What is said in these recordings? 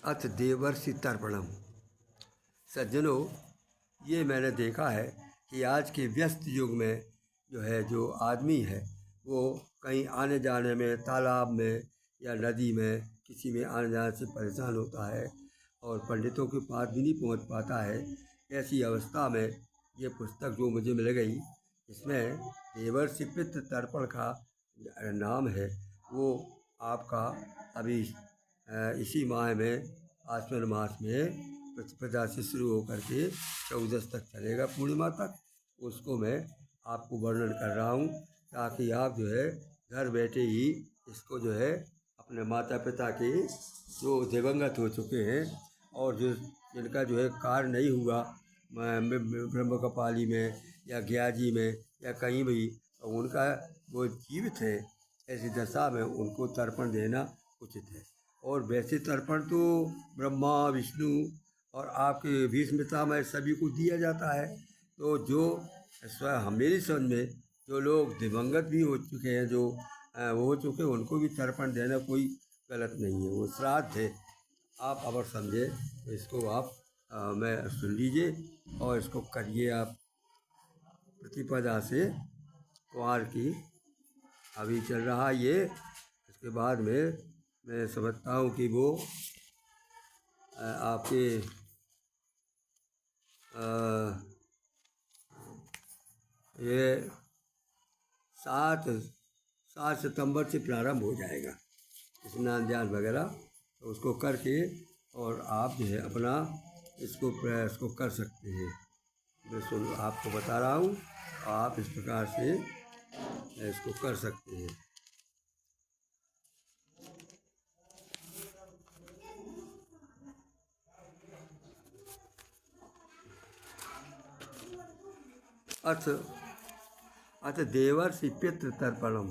अथ देवर्षि तर्पणम। सज्जनों, ये मैंने देखा है कि आज के व्यस्त युग में जो आदमी है वो कहीं आने जाने में, तालाब में या नदी में किसी में आने जाने से परेशान होता है और पंडितों के पास भी नहीं पहुंच पाता है। ऐसी अवस्था में ये पुस्तक जो मुझे मिल गई, इसमें देवर्षि पितृ तर्पण का नाम है। वो आपका अभी इसी माह में, आश्विन मास में प्रतिपदा से शुरू होकर के 14 तक चलेगा, पूर्णिमा तक। उसको मैं आपको वर्णन कर रहा हूँ ताकि आप घर बैठे ही इसको अपने माता पिता के जो दिवंगत हो चुके हैं और जिनका कार्य नहीं हुआ ब्रह्म कपाली में या ग्याजी में या कहीं भी, उनका वो जीवित है, ऐसी दशा में उनको तर्पण देना उचित है। और वैसे तर्पण तो ब्रह्मा, विष्णु और आपके भीष्म में सभी को दिया जाता है। तो जो मेरी समझ में जो लोग दिवंगत भी हो चुके हैं, जो वो हो चुके, उनको भी तर्पण देना कोई गलत नहीं है, वो श्राद्ध है। आप अगर समझे तो इसको आप मैं सुन लीजिए और इसको करिए आप प्रतिपदा से। कुंवार की अभी चल रहा ये, इसके बाद में मैं समझता हूँ कि वो आपके ये 7 सितंबर से प्रारंभ हो जाएगा स्नान ध्यान वगैरह। तो उसको करके और आप अपना इसको कर सकते हैं। मैं आपको बता रहा हूँ, आप इस प्रकार से इसको कर सकते हैं। अथ देवर्षि पितृ तर्पणम।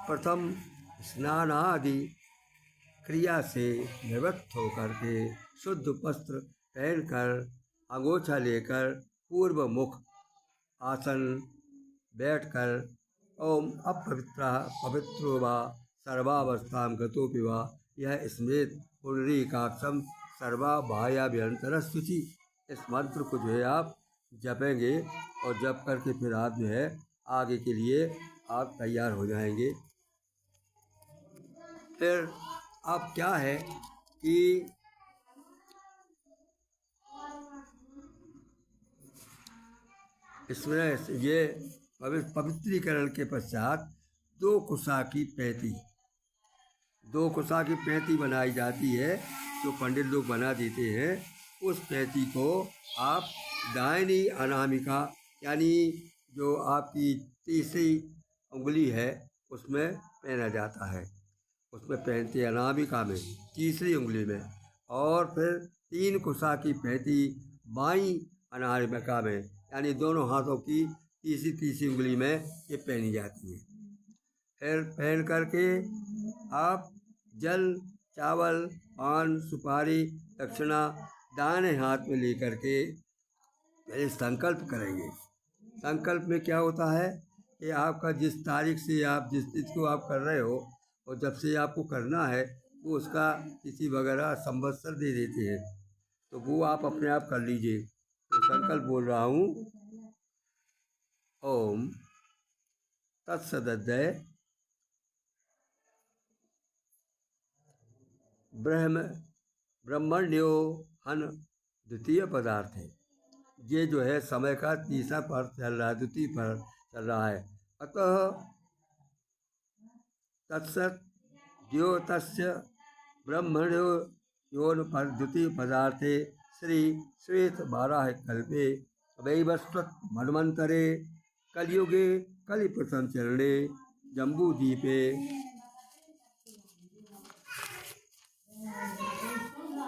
प्रथम स्नानादि क्रिया से निवृत्त होकर के शुद्ध वस्त्र पहनकर अंगोछा लेकर पूर्व मुख आसन बैठकर ओम पवित्रो वा सर्वावस्था गतोपि वा यह स्मृत पुंडरीकाक्षम सर्वाभायाभ्यंतर शुचि, इस मंत्र को आप जपेंगे और जप करके फिर आप आगे के लिए आप तैयार हो जाएंगे। फिर अब क्या है कि इसमें ये पवित्रीकरण के पश्चात 2 कुसा की पैंती बनाई जाती है, जो पंडित लोग बना देते हैं। उस पैंती को आप दाहिनी अनामिका यानी जो आपकी तीसरी उंगली है उसमें पहना जाता है, उसमें पहनते अनामिका में, तीसरी उंगली में। और फिर 3 कुसा की पैंती बाईं अनामिका में, यानी दोनों हाथों की तीसरी उंगली में ये पहनी जाती है। फिर पहन करके आप जल, चावल, पान, सुपारी, दक्षिणा दाहिने हाथ में लेकर के पहले संकल्प करेंगे। संकल्प में क्या होता है कि आपका जिस तारीख से आप जिस चीज़ को आप कर रहे हो और जब से आपको करना है वो उसका तिथि वगैरह संवत्सर दे देते हैं, तो वो आप अपने आप कर लीजिए। तो संकल्प बोल रहा हूँ, ओम तत्सदय ब्रह्मण्यो हन द्वितीय पदार्थ है। ये समय का तीसरा पर चल रहा है, द्वितीय पर चल रहा है। अतः तत्सत द्योतस्य ब्रह्मण्यो योन पर द्वितीय पदार्थे श्री श्वेत बाराह कल्पे वैवस्वत मन्वंतरे कलयुगे कलि प्रथम चरणे जम्बूद्वीपे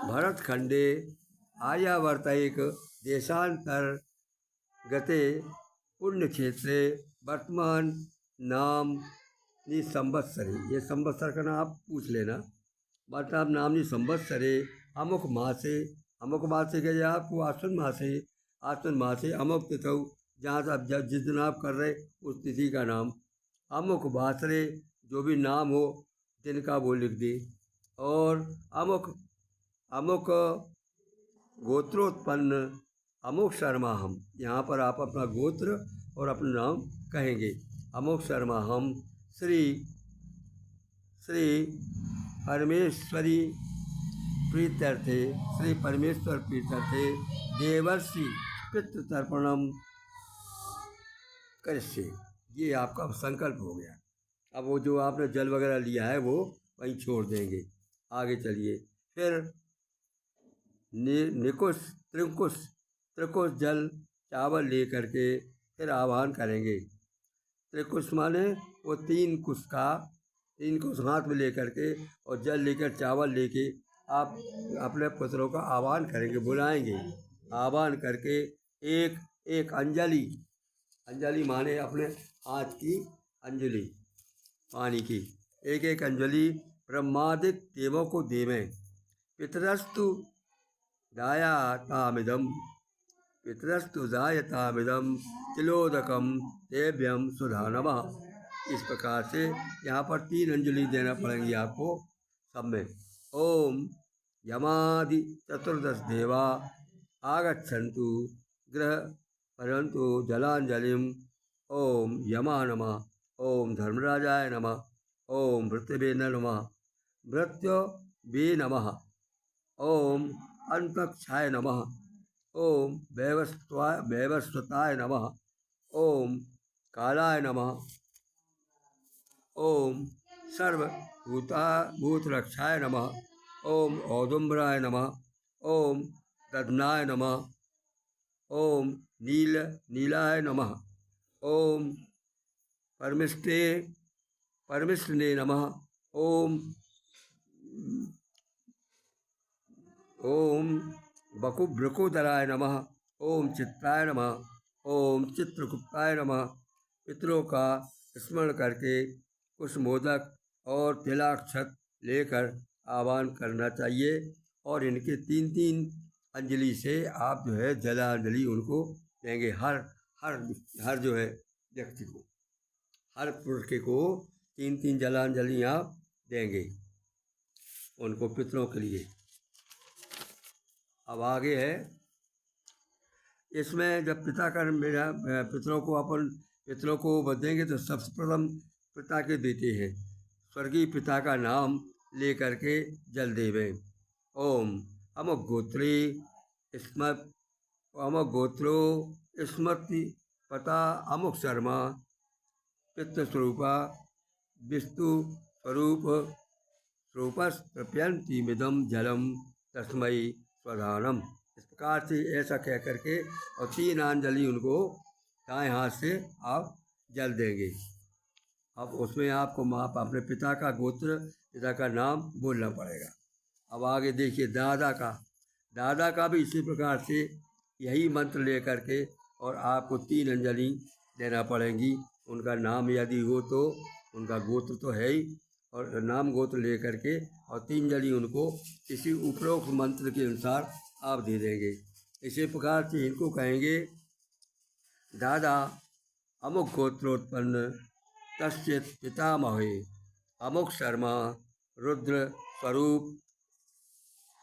भरतखंडे आर्यावर्तैक देशांतर गते पुण्यक्षेत्रे वर्तमान नाम संवत्सरे, ये संवत्सर का नाम आप पूछ लेना, वर्तमान नामनी संवत्सरे अमुक मासे के आपको आश्विन मासे अमुक तिथौ, जहाँ से आप जिस दिन आप कर रहे उस तिथि का नाम, अमुक वासरे जो भी नाम हो दिन का वो लिख दे, और अमुक अमुक गोत्रोत्पन्न अमुक शर्मा हम। यहाँ पर आप अपना गोत्र और अपना नाम कहेंगे। अमुक शर्मा हम श्री श्री परमेश्वरी प्रीत्यर्थे श्री परमेश्वर प्रीत्यर्थे देवर्षि पितृतर्पणम करिष्ये। ये आपका संकल्प हो गया। अब वो जो आपने जल वगैरह लिया है वो वहीं छोड़ देंगे। आगे चलिए। फिर निकुश त्रिकुश त्रिकुश जल चावल ले करके फिर आह्वान करेंगे। त्रिकुश माने वो 3 कुश हाथ में ले करके और जल लेकर चावल लेके आप अपने पुत्रों का आह्वान करेंगे, बुलाएंगे। आह्वान करके एक एक अंजलि, अंजलि माने अपने हाथ की अंजलि पानी की, एक एक अंजलि ब्रह्मादिक देवों को देवें। पितरस्तु दायातामिदम पितरस्तु दायतामिदम तिलोदकम तेभ्यम सुधा नमः। इस प्रकार से यहाँ पर 3 अंजलि देना पड़ेंगी आपको सब में। ओम यमादि चतुर्दश देवा आगच्छन्तु गृह परंतु जलांजलिम। ओम यमा नमः, ओम धर्मराजाय नमः, ओम भृतवे नमः, भृत्योवे नमः, ओम अंतक्षाय नमः, ओम वैवस्वताय नमः, ओम कालाय नमः, ओम सर्वभूतरक्षाय नमः, ओम औदुम्बराय नमः, ओम दध्नाय नमः, ओम नीलाय नमः, ओम परमिष्टने नमः, ओम बकुभ्रकोदराय नमः, ओम चित्राय नमः, ओम चित्रगुप्ताय नमः। पितरों का स्मरण करके कुछ मोदक और तिलाक्षत लेकर आह्वान करना चाहिए। और इनके 3 अंजलि से आप जो है जलांजलि उनको देंगे। हर हर हर जो है व्यक्ति को, हर पुरुष को 3 जलांजलि आप देंगे उनको पितरों के लिए। अब आगे है इसमें जब पिता का मेरा पितरों को देंगे तो सबसे प्रथम पिता के देते हैं। स्वर्गीय पिता का नाम ले करके जल देवे। ओम अमुक गोत्रो स्मृति पता अमुक शर्मा पितृस्वरूपा विस्तु स्वरूपस्प्रप्यंतिमिदं जलम तस्मै स्वधानम। इस प्रकार से ऐसा कह करके और 3 अंजलि उनको दाएं हाथ से आप जल देंगे। अब उसमें आपको अपने पिता का गोत्र, पिता का नाम बोलना पड़ेगा। अब आगे देखिए दादा का भी इसी प्रकार से यही मंत्र ले करके और आपको 3 अंजलि देना पड़ेंगी। उनका नाम यदि हो तो उनका गोत्र तो है ही, और नाम गोत्र ले करके और 3 अंजलि उनको इसी उपरोक्त मंत्र के अनुसार आप दे देंगे। इसी प्रकार से इनको कहेंगे दादा अमुक गोत्रोत्पन्न तस्चित पितामहे अमुक शर्मा रुद्र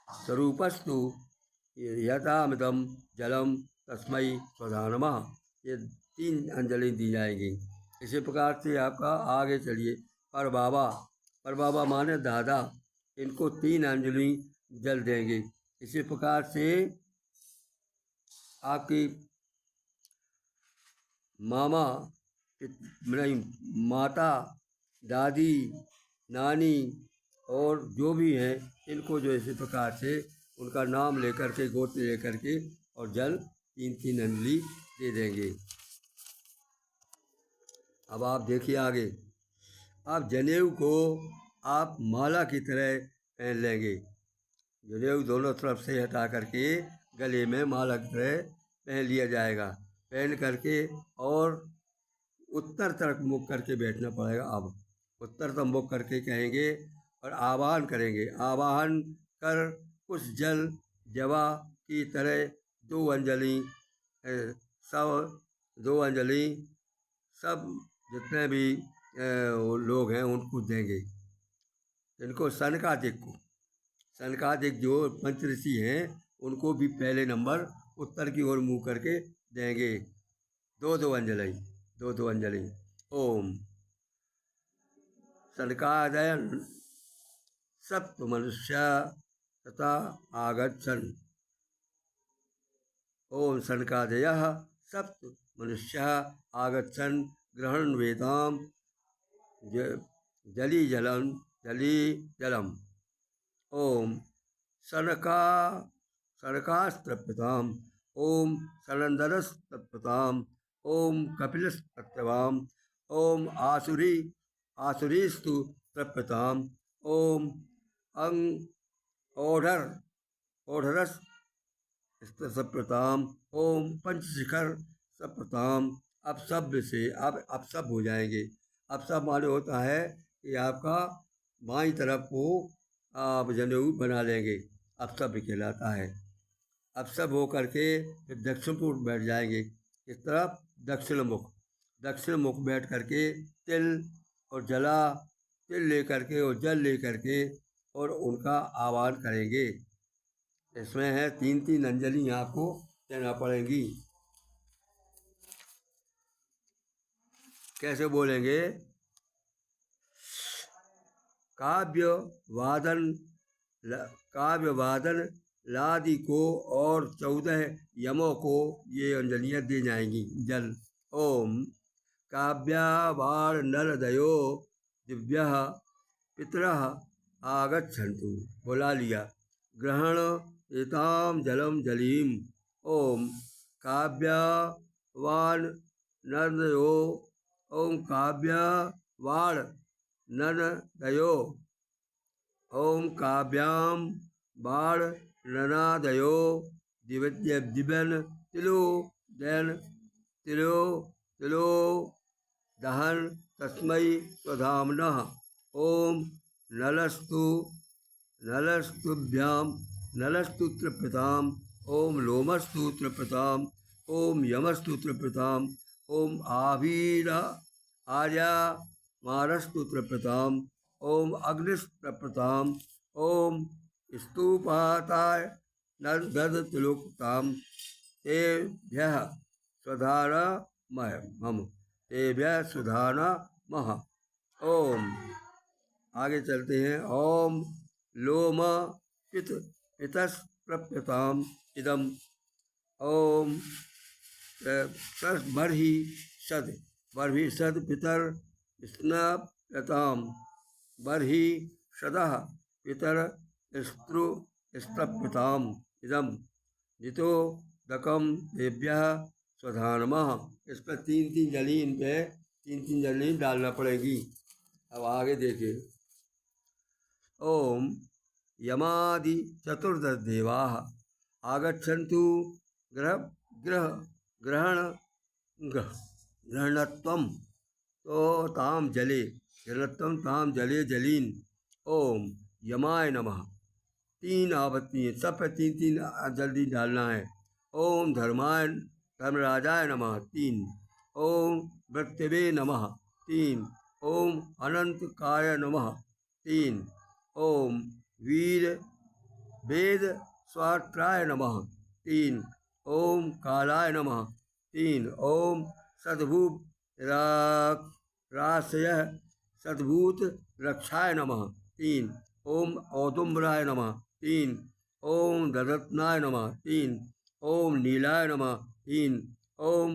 स्वरूपस्तु यथामिदं जलम तस्मै स्वधा नमः। ये 3 अंजलि दी जाएगी। इसी प्रकार से आपका आगे चलिए। पर बाबा माने दादा, इनको 3 अंजलि जल देंगे। इसी प्रकार से आपकी माता, दादी, नानी और जो भी हैं इनको जो इसी प्रकार से उनका नाम लेकर के गोत्र लेकर के और जल 3 अंजलि दे देंगे। अब आप देखिए आगे। आप जनेऊ को आप माला की तरह पहन लेंगे। जनेऊ दोनों तरफ से हटा करके गले में माला की तरह पहन लिया जाएगा। पहन करके और उत्तर तरफ मुख करके बैठना पड़ेगा। अब उत्तर तरफ मुख करके कहेंगे और आवाहन करेंगे। आवाहन कर उस जल जवा की तरह 2 अंजलि सब जितने भी लोग हैं उनको देंगे। इनको सनकादिक जो पंच ऋषि हैं उनको भी पहले नंबर उत्तर की ओर मुँह करके देंगे। दो दो अंजलि, दो दो अंजलि। ओम सनकादय सप्त मनुष्य तथा आगच्छन्। ओम सनकादयः सप्त मनुष्यः आगच्छन् ग्रहण वेदाम जली जलम जली जलम। ओम सनका सनकास्तृप्यताम्। ओम सनंदनस्तृप्यताम्। ओम कपिलस्तृप्यताम्। ओम आसुरी आसुरीस्तु तृप्यताम्। ओम अंग ओढ़र ओढ़रस सप्रताम। ओम पंचशिखर सप्रताम। अब सब से अब सब हो जाएंगे। अब सब माने होता है कि आपका बाईं तरफ को आप जनेऊ बना लेंगे, अब सब कहलाता है। अब सब हो करके फिर दक्षिण पूर्व बैठ जाएंगे। इस तरफ दक्षिण मुख, दक्षिण मुख बैठ करके तिल और जला तिल ले करके और जल ले करके और उनका आह्वान करेंगे। इसमें है 3-3 अंजलि आपको देना पड़ेंगी। कैसे बोलेंगे? काव्य वादन लादि को और 14 यमों को ये अंजलियां दी जाएंगी। जल। ओम काव्यावाण नरदयो दिव्य पितरः आगच्छन्तु। बोला लिया। ग्रहण एताम जलम जलीम। ओम काव्यवान नरदयो। ओम काव्यवाण नरदयो। ओम काव्याम बाण ननादयो दिव्यन तिलो दैन तिलो तिलो दहन तस्मै स्वधाम्नः। ओम नलस्तु नलस्तुभ्याम नलस्तु तृप्यताम्। ओम लोमस्तु तृप्यताम्। ओम यमस्तु तृप्यताम्। ओम आवीरा आर्या मारस्तु तृप्यताम्। ओम अग्निस्तृप्यताम्। ओम स्तूपाताय नरदतिलोकताम्। तेभ्यः स्वधानमः तेभ्यः सुधानमः। ओम आगे चलते हैं। ओम लोम पित पितस्प्रप्यताम् इदम्। ओम बर्हि सद पितर स्नप्यताम्। बर्हि सदः पितर स्त्रु स्तप्यताम् इदम्। जितो दकम देभ्यः स्वधानमः। इस पर 3-3 जली, इन पे 3-3 जली डालना पड़ेगी। अब आगे देखिए। ओम यमादि चतुर्दश देवाः आगच्छन्तु ग्रहणत्वं तो ताम जले ग्रहणत्वं ताम जले जलीन। ओम यमाय नमः। 3 आवृत्ति है, सब पे 3-3 जल्दी डालना है। ओम धर्मराजाय नमः 3। ओम मृत्यवे नमः 3। ओम अनंतकाय नमः 3। ओम वीर वेद स्वात्राय नमः 3। ओम कालाय नमः 3। ओम सद्भूत राशय सद्भूत रक्षाय नमः 3। ओम औदुम्बराय नमः 3। ओम ददत्नाय नमः 3। ओम नीलाय नमः 3। ओम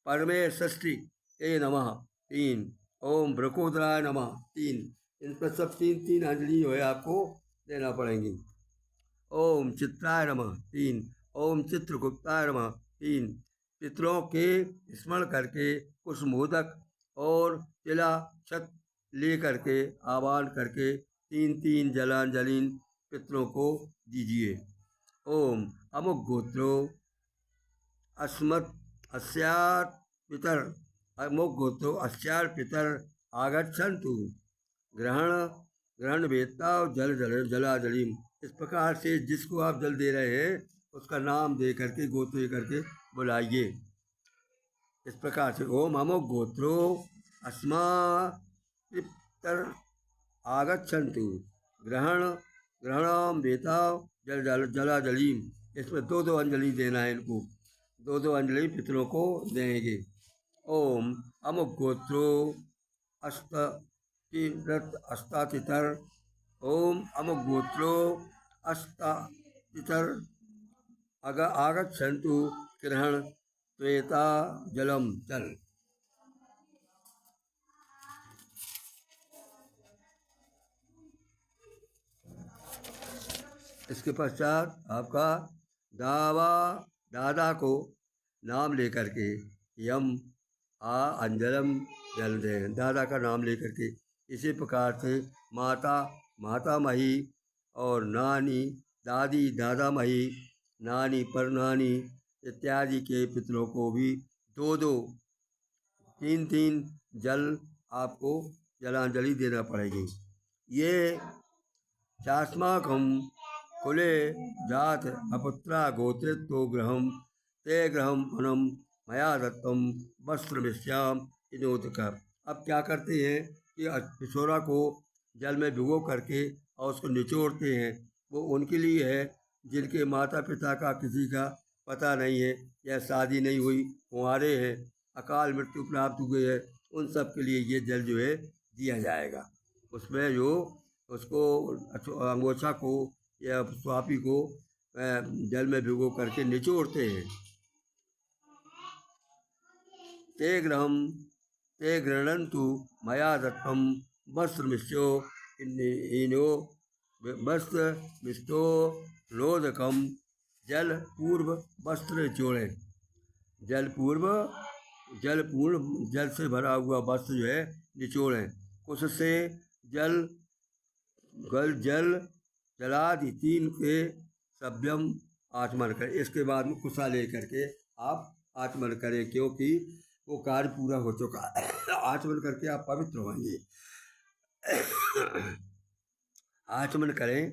परमे षष्ठी ते नमः 3। ओम ब्रकोदराय नमः 3। इन पर सब 3-3 अंजलि जो है आपको देना पड़ेंगी। ओम चित्राय नमः 3। ओम चित्रगुप्ताय नमः 3। पितरों के स्मरण करके कुछ मोदक और तिला छत ले करके आह्वान करके 3-3 जलांजलिन पितरों को दीजिए। ओम अमुक गोत्रो अस्मत् अस्यार पितर अमुक गोत्रो अस्यार पितर आगच्छन्तु। ग्रहण वेत्ता जल जलाजलिम। इस प्रकार से जिसको आप जल दे रहे हैं उसका नाम दे करके गोत्र करके बुलाइए। इस प्रकार से ओम अमुक गोत्रो अस्मा पितर आगच्छन्तु। ग्रहणम बेता जल जल जला जलीम। इसमें दो दो अंजलि देना है इनको, दो दो अंजलि पितरों को देंगे। ओम अमुक गोत्रो अस्तातितर। ओम अमुक गोत्रो अस्तातितर आगच्छन्तु ग्रहण त्वेता जलम जल। इसके पश्चात आपका दादा को नाम लेकर के यम अंजलम जल दें, दादा का नाम लेकर के। इसी प्रकार से माता मही और नानी दादी दादा मही नानी परनानी इत्यादि के पितरों को भी दो दो तीन तीन जल आपको जलांजलि देना पड़ेगी। ये चास्माकम कुले जात अपुत्रा गोत्रित्व ग्रहम ते ग्रहम वनम मया दत्तम वस्त्र विश्याम इनोदकर। अब क्या करते हैं कि पिछोरा को जल में भिगो करके और उसको निचोड़ते हैं। वो उनके लिए है जिनके माता पिता का किसी का पता नहीं है, या शादी नहीं हुई, कुंवारे हैं, अकाल मृत्यु प्राप्त हुए है, उन सब के लिए ये जल जो है दिया जाएगा। उसमें जो उसको अंगोछा को या स्वापी को जल में भिगो करके निचोड़ते हैं। ते गृह्णन्तु मया दत्तम वस्त्र मिश्यो इनो वस्त्र मिष्टो लोदकम। जल पूर्व वस्त्र जोड़े। जल पूर्ण जल से भरा हुआ वस्त्र जो है निचोड़ें। उससे जल जलादि तीन के सभ्यम आचमन करें। इसके बाद में कुशा लेकर के आप आचमन करें, क्योंकि वो कार्य पूरा हो चुका है। आचमन करके आप पवित्र होंगे। आचमन करें।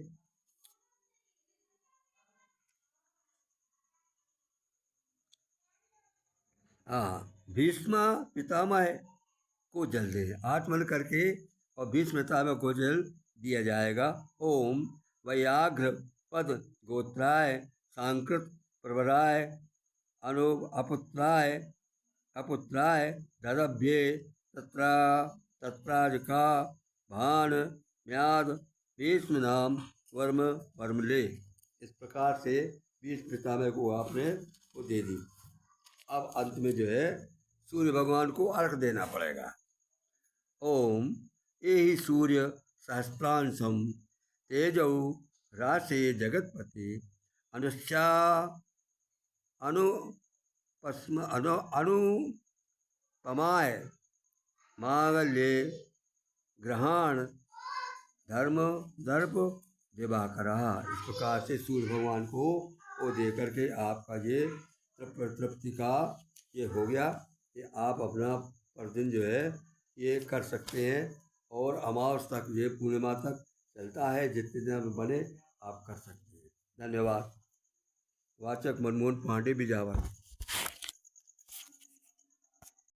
भीष्म पितामह को जल दे। आचमन करके और भीष्म पितामह को जल दिया जाएगा। ओम व्याघ्र पद गोत्राय सांकृत प्रवराय अपुत्राय ददभ्ये तत्राजका भान म्याद भीष्म नाम वर्म ले। इस प्रकार से भीष्म पितामह को आपने वो दे दी। अब अंत में जो है सूर्य भगवान को अर्घ देना पड़ेगा। ओम एहि सूर्य सहस्त्रांशम तेजौ राशे जगतपति अनुष्या अनुपमाय मांगल्ये ग्रहण धर्म दर्प दिवाकर। इस प्रकार से सूर्य भगवान को वो दे करके आपका ये तृप्ति का ये हो गया कि आप अपना प्रतिदिन जो है ये कर सकते हैं। और अमावस तक ये पूर्णिमा तक चलता है, जितने दिन बने आप कर सकते हैं। धन्यवाद। वाचक मनमोहन पांडे, बिजावर।